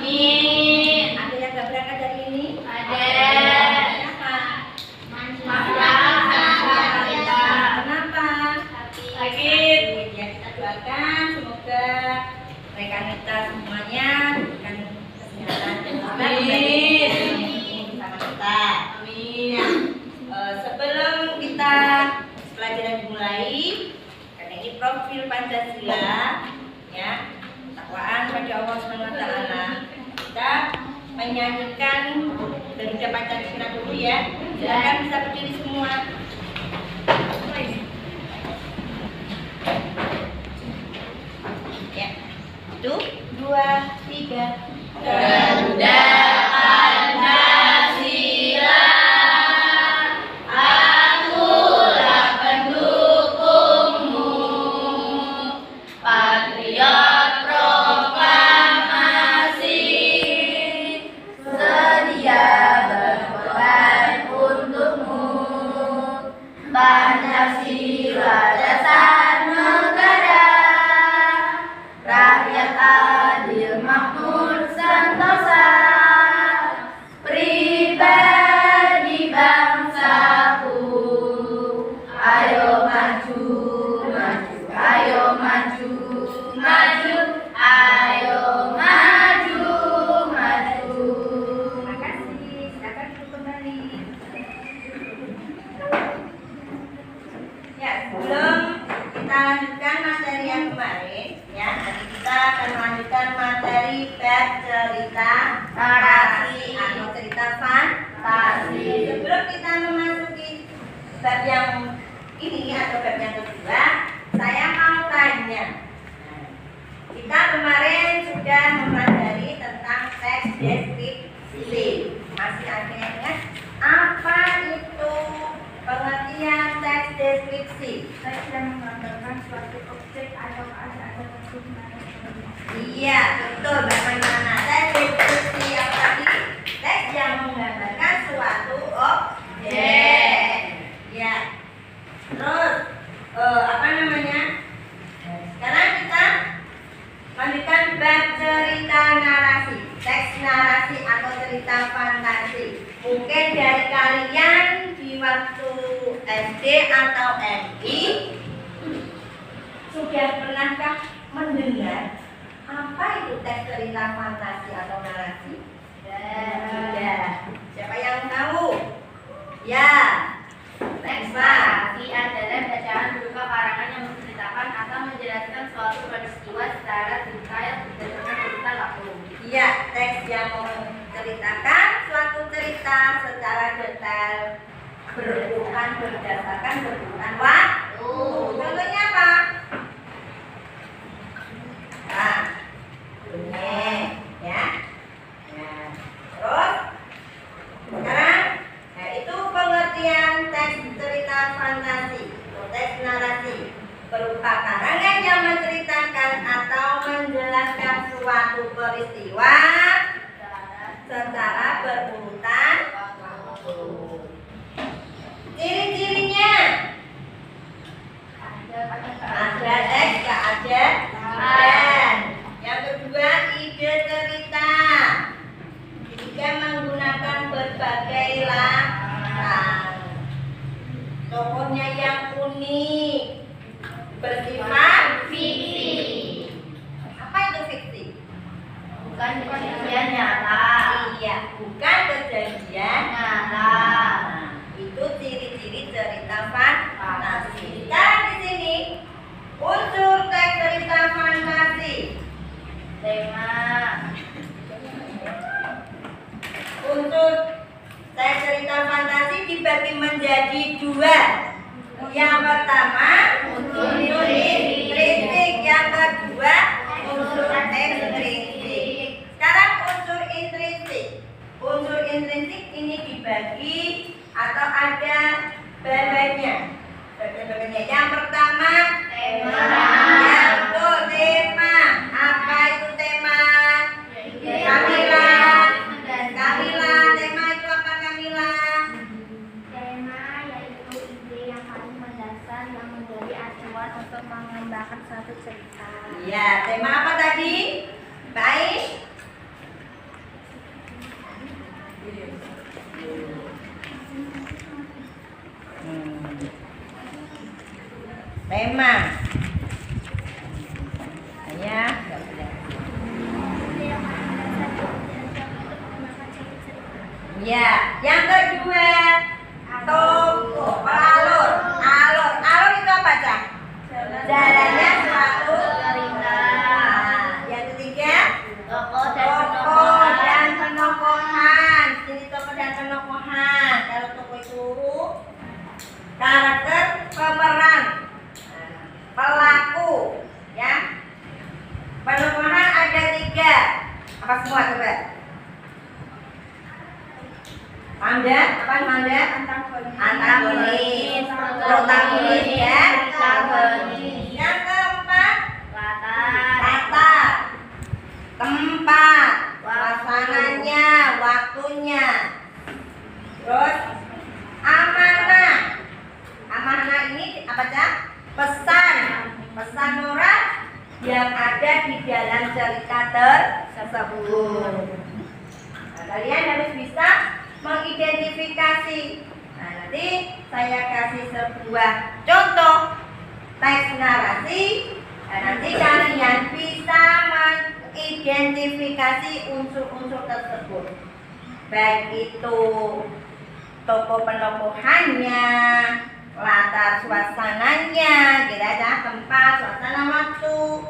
Amin. Ada yang nggak berangkat dari ini? Ada. Kenapa? Kenapa? Sakit. Ya, kita doakan semoga rekan kita semuanya diberikan kesehatan dan bersama kita. Amin. Sebelum kita pelajaran dimulai, karena ini profil Pancasila, ya, takwaan pada Allah SWT, kita menyanyikan Garuda Pancasila dulu ya. Silakan bisa berdiri semua. Ya, itu 2, 3. Garuda Pancasila, akulah pendukungmu, patriot proklamasi, sedia berkorban untukmu. Pancasila dasar negara, rakyat adil makmur sentosa, pribadi bangsaku. Ayo maju, maju, ayo maju, maju, ayo maju, maju. Terima kasih. Silakan duduk kembali. Ya, sebelum kita lanjutkan materi yang kemarin, ya, nanti kita akan melanjutkan materi bab cerita narasi atau cerita fantasi. Sebelum kita memasuki bab yang ini atau bab yang kedua, saya mau tanya. Kita kemarin sudah mempelajari tentang teks deskripsi. Masih ada yang ingat apa itu pengertian teks deskripsi? Teks yang menggambarkan suatu objek atau keadaan tertentu. Iya, betul Mbak Maimana. Teks deskripsi yang tadi, teks yang menggambarkan suatu objek. Ya. Terus apa namanya? Sekarang kita lanjutkan bab cerita narasi, teks narasi atau cerita fantasi. Mungkin dari kalian di waktu SD atau MI sudah pernahkah mendengar apa itu teks cerita fantasi atau narasi? Sudah. Siapa yang tahu? Ya. Teks narasi adalah bacaan berupa karangan yang menceritakan atau menjelaskan suatu peristiwa secara detail berdasarkan cerita langsung. Iya, teks yang menceritakan suatu cerita secara detail berurutan berdasarkan berurutan waktu. Contohnya apa? Nah, dongeng, ya. Nah, terus sekarang, nah itu pengertian teks cerita fantasi atau teks narasi, berupa karangan yang menceritakan atau menjelaskan suatu peristiwa secara berurutan waktu. Ciri-cirinya ada teks keajaiban. Yang kedua, ide cerita. Ketiga, menggunakan berbagai latar. Tokohnya yang unik, bersifat fiksi. Apa itu fiksi? Bukan kejadian nyata. Iya, bukan kejadian Nyata. Nah, itu ciri-ciri cerita fantasi. Sekarang di sini unsur teks cerita fantasi. Tema. Unsur teks cerita fantasi dibagi menjadi dua. Yang pertama unsur intrinsik, yang kedua unsur ekstrinsik. Sekarang unsur intrinsik. Unsur intrinsik ini dibagi atau ada bagiannya. Bagian-bagiannya. Yang pertama Tema. Ya, betul, tema. Apa itu tema? Kamila. Kamila, tema itu apa Kamila? Tema yaitu ide yang paling mendasar yang menjadi acuan untuk mengembangkan suatu cerita. Ya, tema apa tadi? Baik. tema. Ya, nggak boleh. Ya, yang kedua toko alur. Alur itu apa, Cak? Jalannya selalu cerita. Yang ketiga Toko toko dan penokohan. Jadi toko dan penokohan. Kalau toko itu karakter pemeran, pelaku, ya. Penokohan ada 3. Apa semua coba? Manda? Antagonis, protagonis, ya. Yang keempat latar, tempat, suasananya, waktunya. Terus amanah ini apa, Cak? Pesan moral yang ada di dalam cerita tersebut. Nah, kalian harus bisa mengidentifikasi. Nah, nanti saya kasih sebuah contoh teks narasi. Dan nanti kalian bisa mengidentifikasi unsur-unsur tersebut. Baik itu tokoh penokohannya, latar suasananya, kira-kira tempat, suasana, waktu,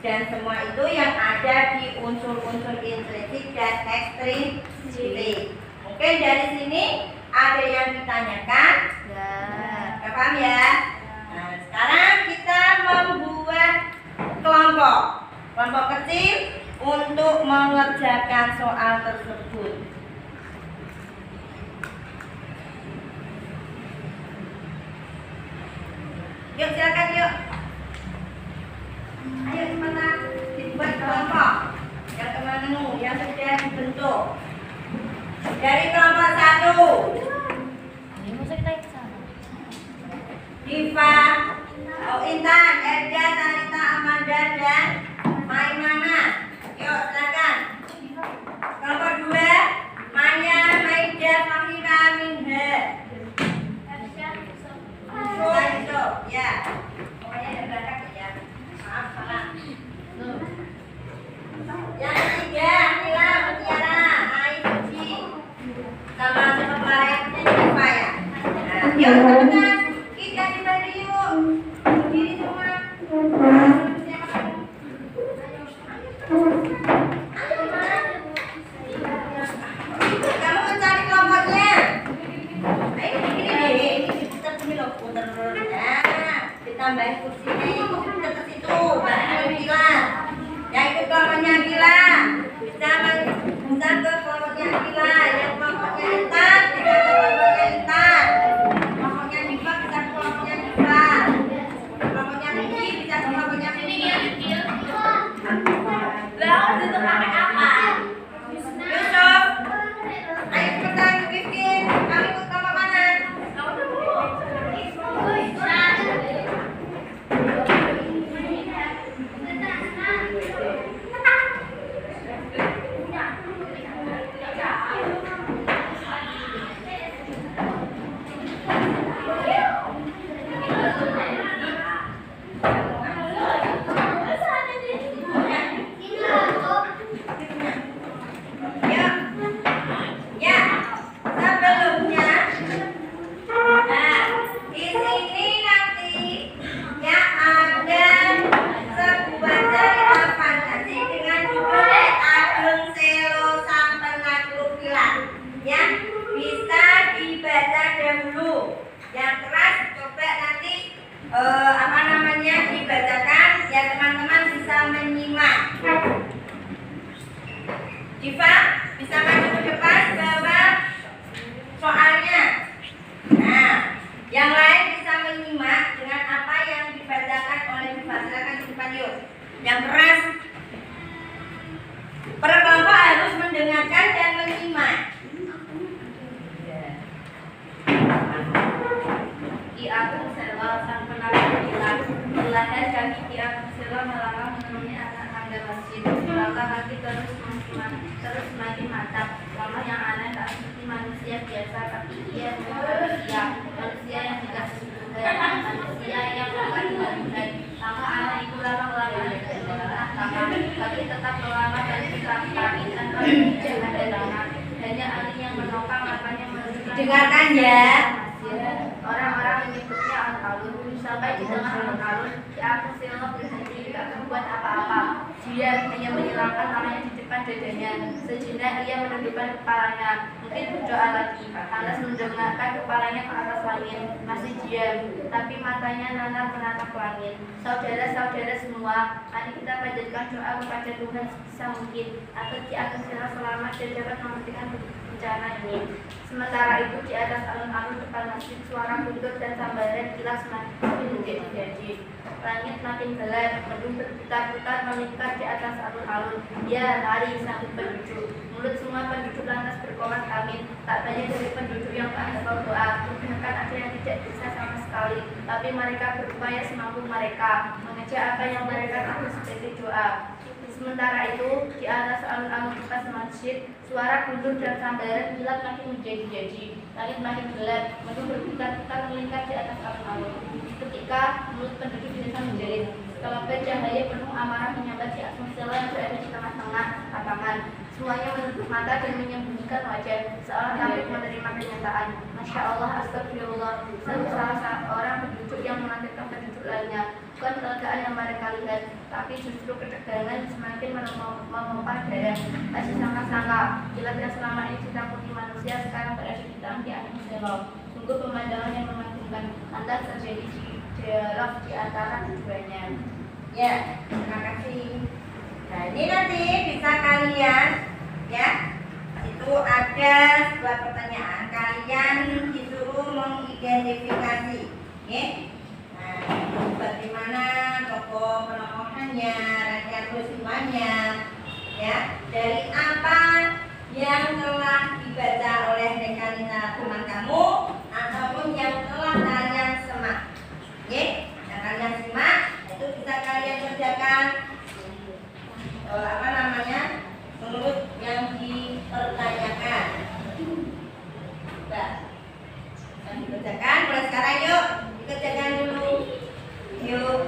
dan semua itu yang ada di unsur-unsur intrinsik dan ekstrinsik. Mungkin dari sini ada yang ditanyakan? Ya, paham ya? Nah, sekarang kita membuat kelompok kecil untuk mengerjakan soal tersebut. Yuk, silakan yuk. Ayo cepetan dibuat kelompok yang kemana yang sudah dibentuk. Dari kelompok 1. Diva, Intan, Erja, Tarita, Amanda, dan Maimana. Yuk, silakan. Kelompok 2. Maya, Maida, Fahira, Minha. Ya, pokoknya ada berangkat ya. Maaf, salah. Yang ketiga, Mila, Mutiara, Ai, Suci. Sama siapa kemarin? Diva ya. Nah, yuk, teman-teman. Kita dibagi yuk. Berdiri semua. Kamu mencari kelompoknya. Ayo, ini putar sini loh, putar. Tambahin kursinya, ikut ke situ. Baru bilang, yang ikut kelompoknya bilang bisa ke kelompoknya bilang, yang kelompoknya Intan bisa ke kelompoknya Intan, kelompoknya Diva bisa ke kelompoknya Diva, kelompoknya Miki bisa ke kelompoknya Miki. Lalu itu pakai apa? Yusuf, ayo cepetan bikin. Kamu ikut kelompok mana? Diva, bisa maju ke depan bawa soalnya. Nah, yang lain bisa menyimak dengan apa yang dibacakan oleh Diva. Silakan di depan yuk. Yang keras. Per kelompok harus mendengarkan dan menyimak. Ki Agung Sela sang penarik bilang, "Melahir kami Ki Agung Sela melarang menemui anak anda masjid. Maka hati terus semakin mantap. Allah yang aneh tak seperti manusia biasa, tapi ia manusia yang dikasih surga, manusia manusia yang akan dilakukan. Maka anak itu lama-lama tidak tangan, tapi tetap lama dan tetap kaki tanpa jangan ada tangan. Hanya angin yang menopang matanya menunjukkan. Dengarkan ya. Orang-orang menyebutnya alun-alun. Sampai di tengah alun-alun, si Agus Selo berhenti tidak berbuat apa-apa. Dia hanya menyilangkan tangannya di depan dadanya. Sejenak ia menundukkan kepalanya. Mungkin berdoa lagi. Anas mendengarkan kepalanya ke atas langit. Masih diam, tapi matanya nanar menatap langit. Saudara-saudara semua, mari kita panjatkan doa kepada Tuhan sebisa mungkin agar Ki Agus Selo selamat dan dapat menghentikan bencana ini. Sementara itu di atas alun-alun depan masjid suara guntur dan sambaran kilat semakin menjadi-jadi. Langit makin gelap, mendung berputar-putar melingkar di atas alun-alun. Ya, lari sambut penduduk. Mulut semua penduduk lantas berkomat amin. Tak banyak dari penduduk yang tak berdoa, bahkan ada yang tidak bisa sama sekali. Tapi mereka berupaya semampu mereka mengejak apa yang mereka tahu sebagai doa. Sementara itu, di atas alun-alun depan masjid, suara guntur dan sambaran kilat makin menjadi-jadi. Langit makin gelap, mendung berputar-putar melingkar di atas alun-alun. Ketika mulut penduduk desa menjerit, sekelabet cahaya penuh amarah menyambar si Agus Selo yang berada di tengah-tengah lapangan. Semuanya menutup mata dan menyembunyikan wajah, seolah takut menerima kenyataan. Masya Allah, astagfirullah. Salah seorang penduduk yang menantikan penduduk lainnya. Bukan kelegaan yang mereka lihat, tapi justru ketegangan semakin memompah darah. Tak disangka-sangka, kilat yang selama ini ditakuti manusia sekarang berada di tangan Ki Agus Selo. Sungguh pemandangan yang mengagumkan. Lantas terjadi dialog di antara keduanya. Ya, terima kasih. Nah, ini nanti bisa kalian ya. Itu ada sebuah pertanyaan. Kalian disuruh mengidentifikasi. Oke? Nah, bagaimana tokoh penokohannya, rangkaian peristiwanya, ya, dari apa yang telah dibaca oleh rekanina teman kamu ataupun yang telah kalian simak. Oke? Yang kalian simak itu bisa kalian kerjakan menurut yang dipertanyakan. Coba yang dikerjakan mulai sekarang, yuk dikerjakan dulu. Yuk.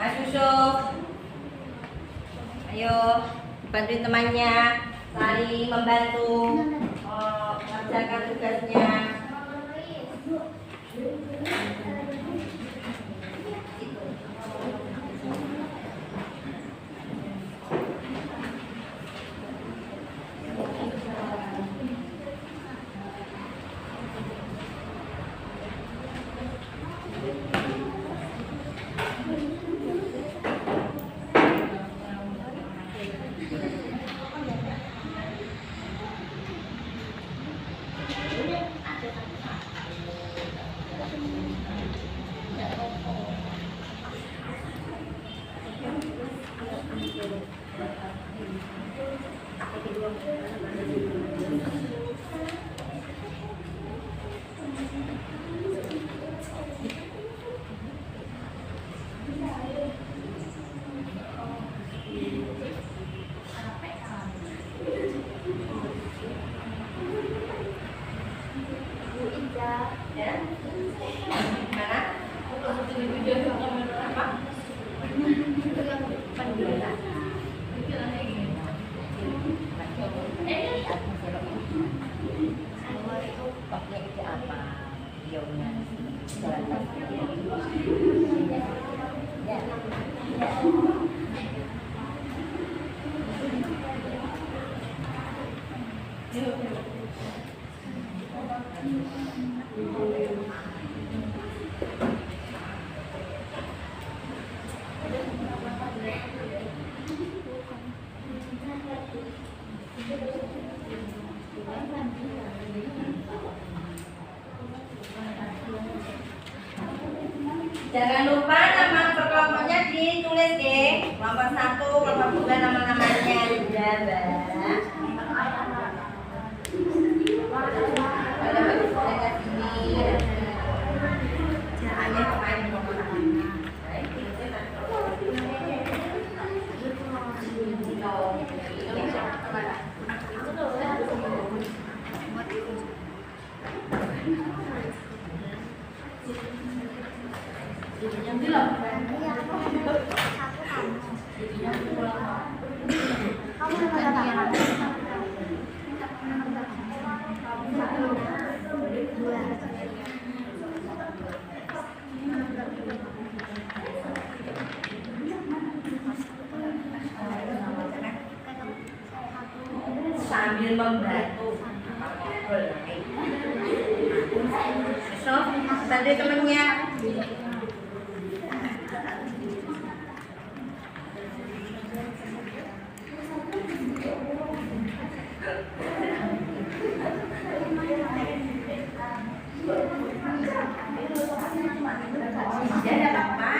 Mas Yusuf, ayo bantuin temannya, saling membantu mengerjakan tugasnya. Jangan lupa nama kelompoknya ditulis ya. Kelompok 1, kelompok 2 nama-namanya juga, Mbak. Ada bagus sini. Caranya kemarin. sambil membantu. So, bantu temennya. Ya, ada apa?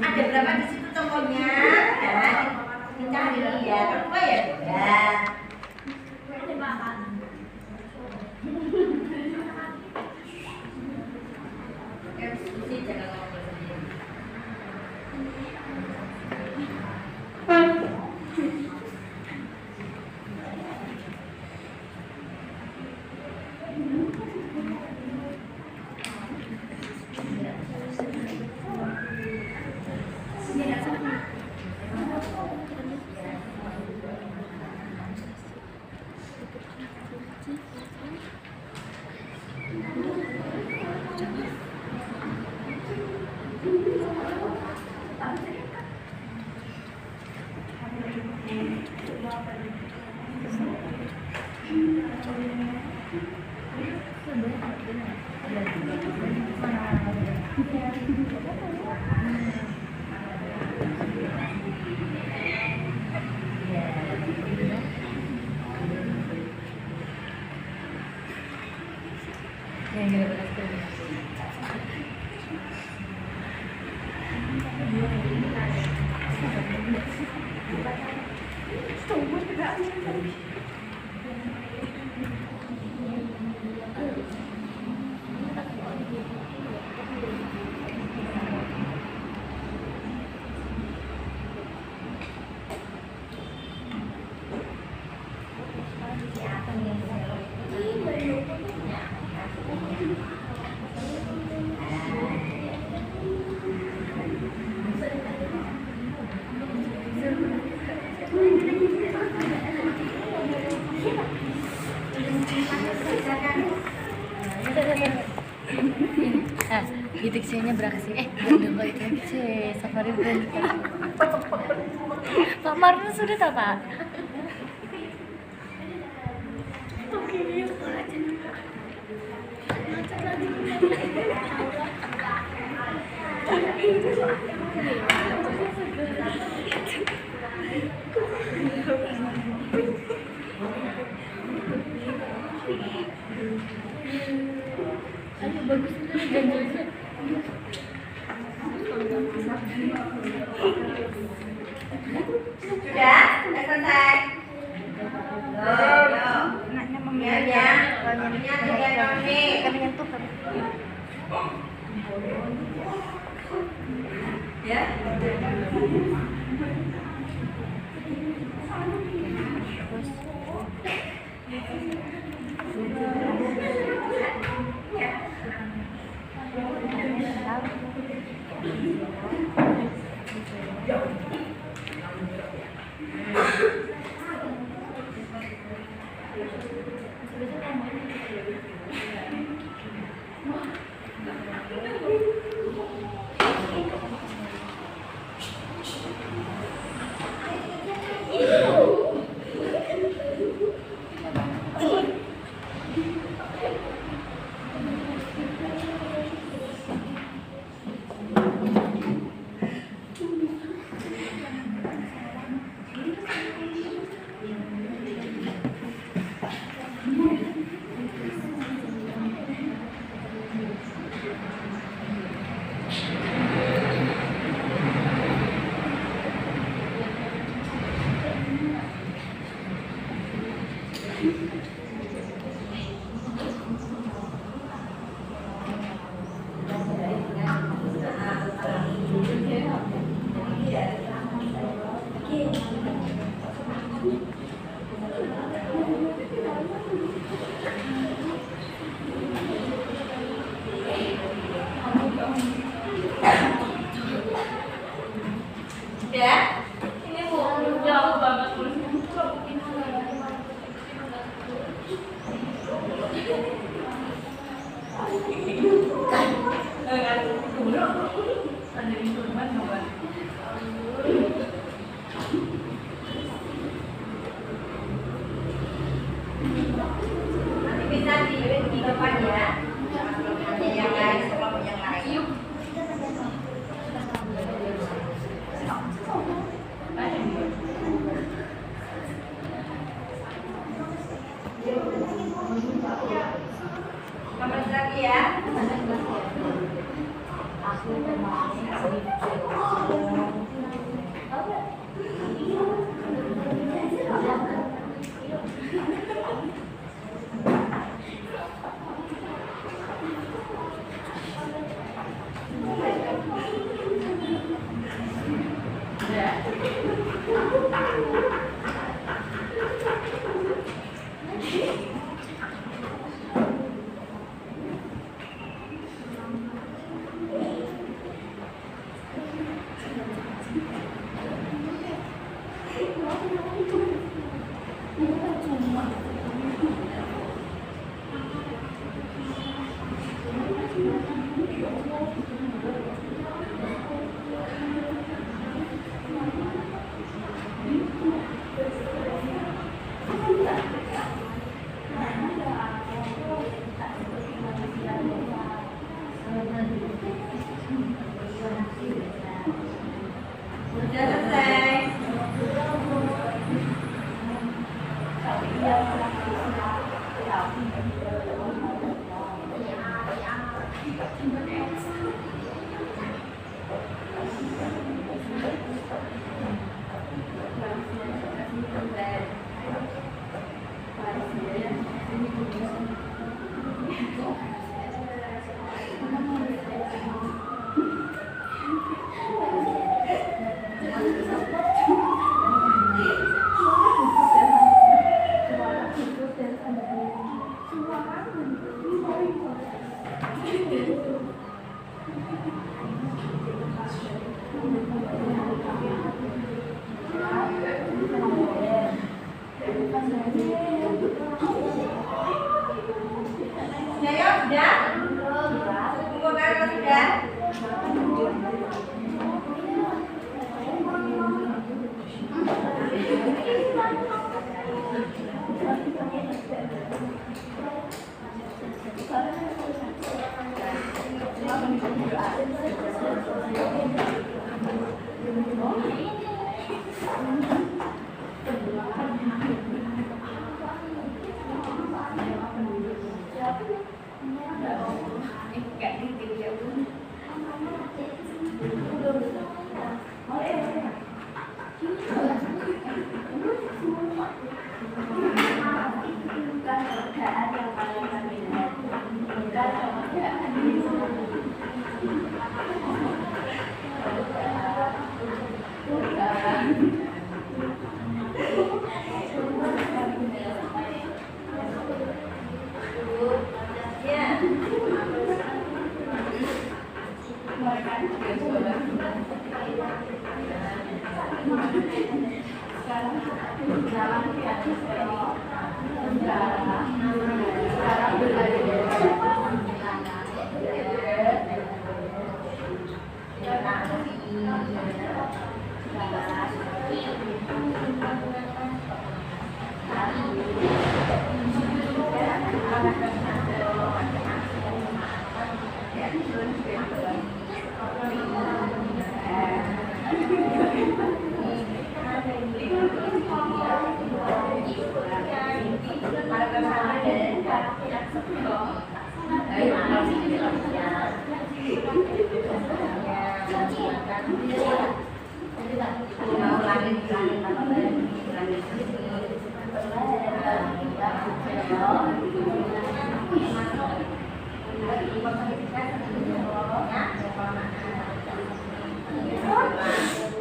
Ada berapa di situ tokonya? Dan dicari ya, berapa ya? Ya. Gitu nya beraksi udah balik lagi sih safari brand Pak Marno sudah tak Pak? Aduh bagus banget. Sudah selesai. Ya. Ya, ini Bu, jauh banget Bu. pergi depan ya. Kelompoknya yang lain, kelompok yang lain. Kembali lagi ya. Sudah selesai. Sudah ya, sudah? Tunggu kalian sudah?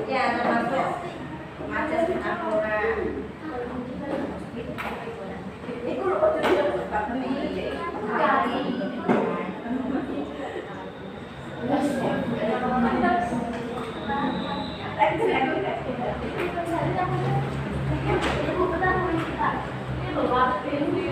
Ya, termasuk majas Apura. Itu loh, ini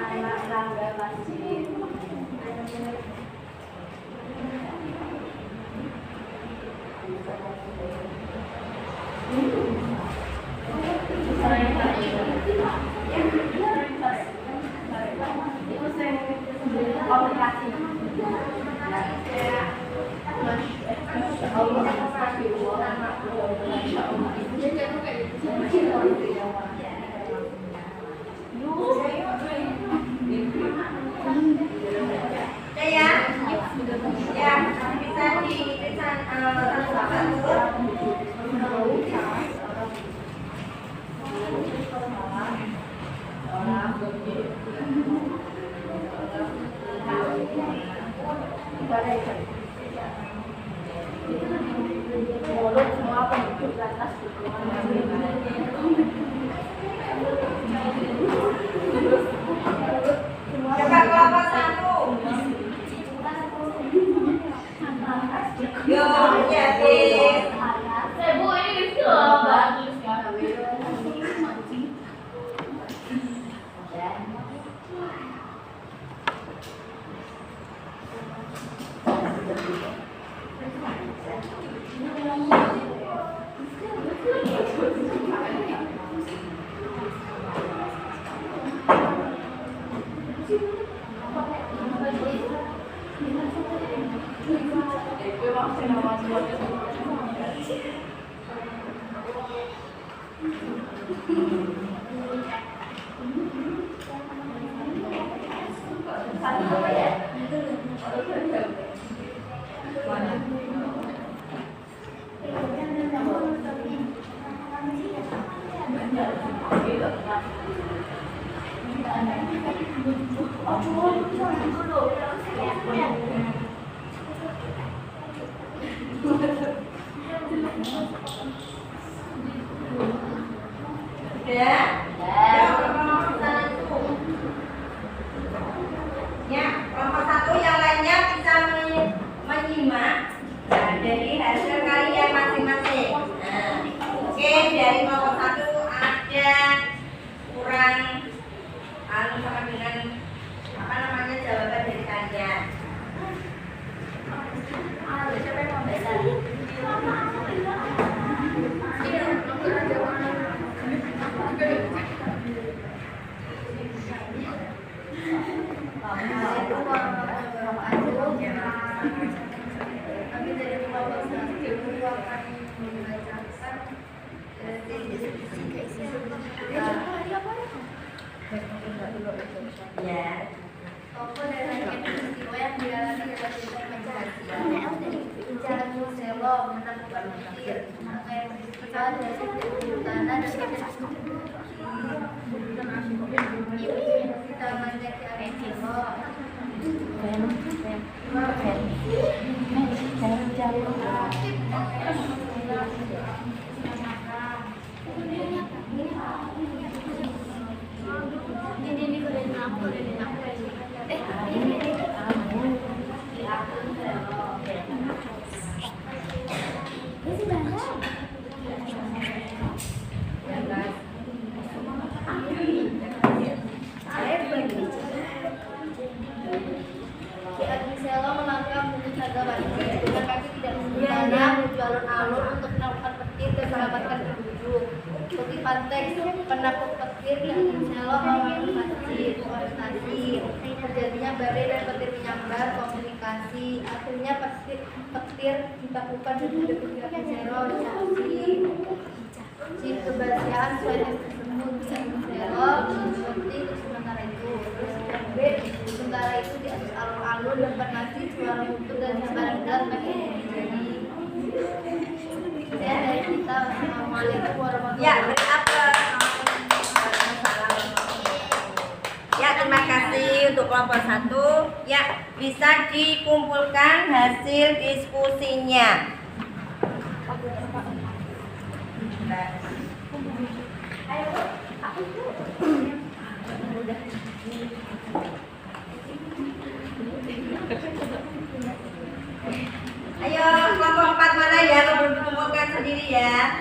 Anak Rangga Masjid. Udah ya? Ya, bisa dituliskan satu-satu. Coba kelompok satu. Yo, jadi. Bu, ini di sini loh, bagus ya. Ya. Ya, kelompok satu. Ya, kelompok satu yang lainnya bisa menyimak dari hasil kalian masing-masing. Nah, oke, dari kelompok satu ada kurang sama dengan apa namanya jawaban dari kalian. Siapa yang mau baca? Ya. Tokoh dan rangkaian peristiwa yang dialami dalam cerita Pancasila. Jalan Muselo menemukan pikir, rangkaian peristiwa dari Utara dan kita menjadi Arengkilo. Ini keren aku. Alun-alun untuk melakukan petir dan mendapatkan petunjuk. Kutipan teks penakut petir dan Selo komunikasi, terjadinya badai dan petir menyambar komunikasi. Akhirnya petir ditakutkan dan tidak bergerak Selo reaksi. Si kebersihan selain tersebut Selo seperti sementara itu. Terus B sementara itu di atas alun-alun dapat nasi suara mutu dan sembarang dan terjadi. Ya, dari kita. Assalamualaikum warahmatullahi Ya, wabarakatuh. beri aplaus. Ya, terima kasih untuk kelompok satu. Ya, bisa dikumpulkan hasil diskusinya. Ayo, kelompok 4 mana ya? Belum dikumpulkan sendiri ya.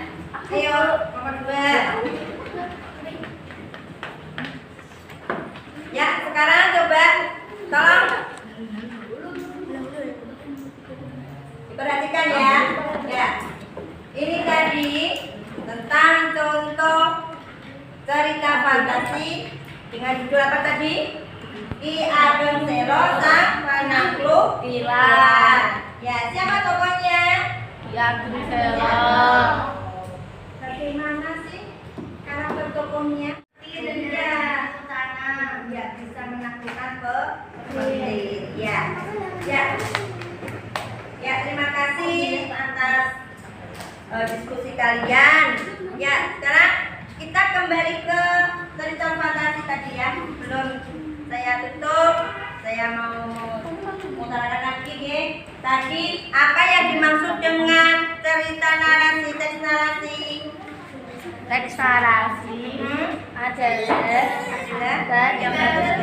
Ayo. nomor 2. Ya, sekarang coba tolong diperhatikan ya. Ya. Ini tadi tentang contoh cerita fantasi dengan judul apa tadi? Ki Ageng Selo Sang Penakluk Dilan. Ya, siapa tokohnya? Ki Ageng Selo. Bagaimana sih karakter tokohnya? Dia sana ya bisa menaklukkan pelir. Ya. Ya. Ya, terima kasih atas diskusi kalian. Ya, sekarang kita kembali ke cerita fantasi tadi ya. Belum saya tutup, saya mau mengutarakan lagi ya. Tadi apa yang dimaksud dengan cerita narasi, teks narasi? Teks narasi adalah yang adalah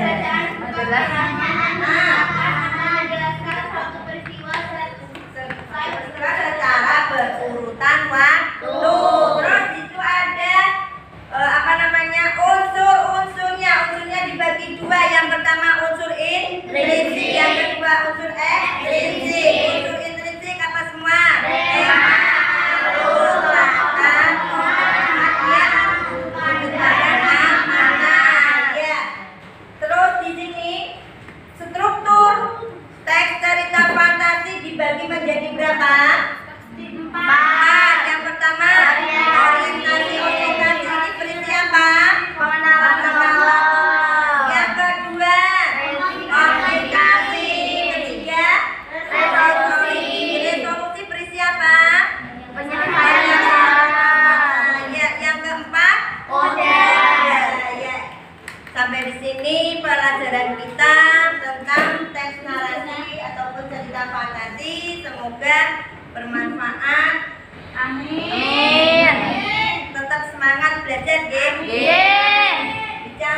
secara berurutan waktu. Terus itu ada unsur-unsurnya. Unsurnya dibagi dua. Yang pertama unsur intrinsik, yang kedua unsur ekstrinsik. Unsur intrinsik apa semua? Terus di sini struktur teks cerita fantasi dibagi menjadi berapa? 4. Yang pertama orientasi. Orientasi ini berisi apa? Pengenalan. Yang kedua aplikasi. Ketiga resolusi. Resolusi berisi apa? Penyelesaian. Ya, yang keempat ya. Sampai di sini pelajaran kita tentang teks narasi ataupun cerita fantasi. Semoga bermanfaat. Amin. Tetap semangat belajar, geng. Yeay.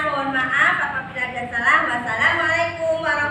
Mohon maaf apabila ada salah. Wassalamualaikum warahmatullahi wabarakatuh.